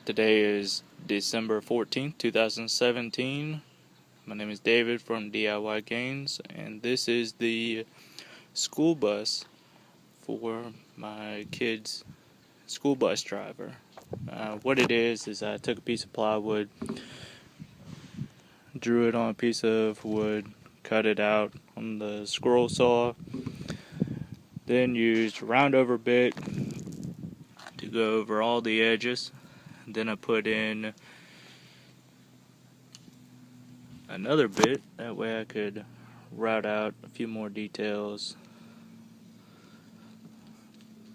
Today is December 14th, 2017. My name is David from DIY Gains, and this is the school bus for my kid's school bus driver. What it is I took a piece of plywood, drew it on a piece of wood, cut it out on the scroll saw, then used a round over bit to go over all the edges. Then I put in another bit, that way I could route out a few more details.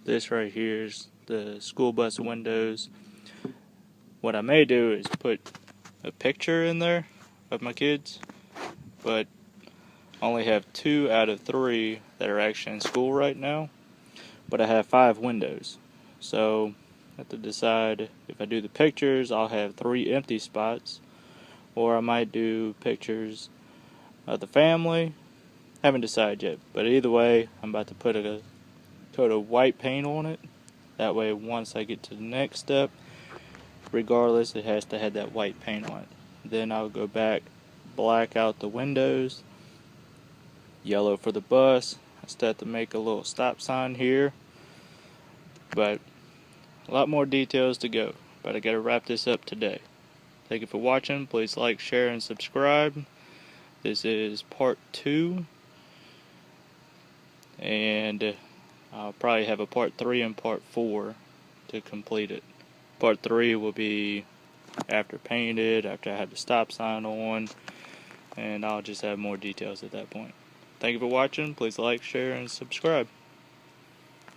This right here is the school bus windows. What I may do is put a picture in there of my kids, but I only have 2 out of 3 that are actually in school right now, but I have 5 windows. So I have to decide if I do the pictures, I'll have 3 empty spots, or I might do pictures of the family. Haven't decided yet, but either way, I'm about to put a coat of white paint on it. That way, once I get to the next step, regardless, it has to have that white paint on it. Then I'll go back, black out the windows, yellow for the bus. I still have to make a little stop sign here, but a lot more details to go. But I gotta wrap this up today. Thank you for watching. Please like, share, and subscribe. This is part 2, and I'll probably have a part 3 and part 4 to complete it. Part 3 will be after painted, after I have the stop sign on, and I'll just have more details at that point. Thank you for watching. Please like, share, and subscribe.